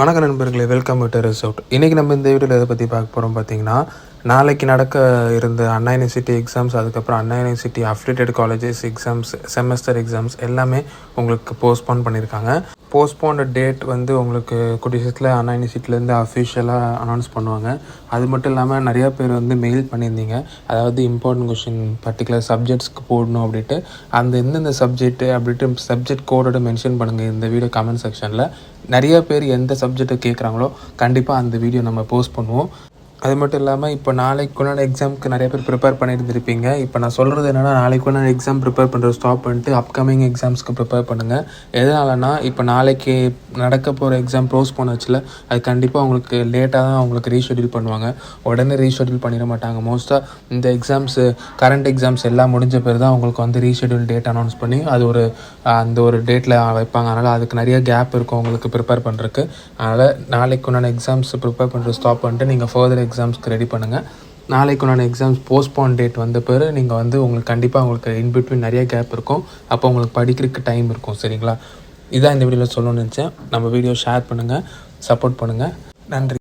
வணக்க நண்பர்களே, welcome to terraceout. இன்றைக்கி நம்ம இந்த வீடியோவில் எதை பற்றி பார்க்க போகிறோம் பார்த்தீங்கன்னா, நாளைக்கு நடக்க இருந்த அண்ணா யூனிவர்சிட்டி எக்ஸாம்ஸ், அதுக்கப்புறம் Anna university affiliated colleges exams, semester exams எல்லாமே உங்களுக்கு போஸ்ட்போன் பண்ணியிருக்காங்க. போஸ்ட்போன்ட் டேட் வந்து உங்களுக்கு குடிசத்தில் அண்ணா யூனிவர்சிட்டிலேருந்து அஃபிஷியலாக அனௌன்ஸ் பண்ணுவாங்க. அது மட்டும் இல்லாமல் நிறையா பேர் வந்து மெயில் பண்ணியிருந்தீங்க, அதாவது இம்பார்ட்டன்ட் கொஷின் பர்டிகுலர் சப்ஜெக்ட்ஸ்க்கு போடணும் அப்படின்ட்டு. அந்த எந்தெந்த சப்ஜெக்ட்டு அப்படின்ட்டு சப்ஜெக்ட் கோடோட மென்ஷன் பண்ணுங்கள் இந்த வீடியோ கமெண்ட் செக்ஷனில். நிறைய பேர் எந்த சப்ஜெக்டை கேட்குறாங்களோ கண்டிப்பாக அந்த வீடியோ நம்ம போஸ்ட் பண்ணுவோம். அது மட்டும் இல்லாமல் இப்போ நாளைக்கு உண்டான எக்ஸாமுக்கு நிறைய பேர் ப்ரிப்பேர் பண்ணியிருந்திருப்பீங்க. இப்போ நான் சொல்கிறது என்னென்னா, நாளைக்கு உண்டான எக்ஸாம் ப்ரிப்பேர் பண்ணுறது ஸ்டாப் பண்ணிட்டு அப்கமிங் எக்ஸாம்ஸ்க்கு ப்ரிப்பேர் பண்ணுங்கள். எதனாலனா, இப்போ நாளைக்கு நடக்க போகிற எக்ஸாம் போஸ்ட்போன் ஆச்சுல, அது கண்டிப்பாக உங்களுக்கு லேட்டாக தான் அவங்களுக்கு ரீஷெட்யூல் பண்ணுவாங்க. உடனே ரீஷெட்யூல் பண்ணிட மாட்டாங்க. மோஸ்ட்டாக இந்த எக்ஸாம்ஸு கரண்ட் எக்ஸாம்ஸ் எல்லாம் முடிஞ்ச பேர் தான் உங்களுக்கு வந்து ரீஷெட்யூல் டேட் அனௌன்ஸ் பண்ணி அது அந்த ஒரு டேட்டில் வைப்பாங்க. அதனால் அதுக்கு நிறைய கேப் இருக்கும் உங்களுக்கு ப்ரிப்பேர் பண்ணுறதுக்கு. அதனால் நாளைக்கு உண்டான எக்ஸாம்ஸ் ப்ரிப்பேர் பண்ணுறது ஸ்டாப் பண்ணிட்டு நீங்கள் ஃபர்தர் எக்ஸாம்ஸ்க்கு ரெடி பண்ணுங்கள். நாளைக்கு உண்டான எக்ஸாம்ஸ் போஸ்ட்போன் டேட் வந்த பிறகு நீங்கள் வந்து உங்களுக்கு கண்டிப்பாக உங்களுக்கு இன்பிட்வீன் நிறைய கேப் இருக்கும். அப்போ உங்களுக்கு படிக்கிறதுக்கு டைம் இருக்கும். சரிங்களா? இதான் இந்த வீடியோவில் சொல்லணும்னு நினச்சேன். நம்ம வீடியோ ஷேர் பண்ணுங்கள், சப்போர்ட் பண்ணுங்கள். நன்றி.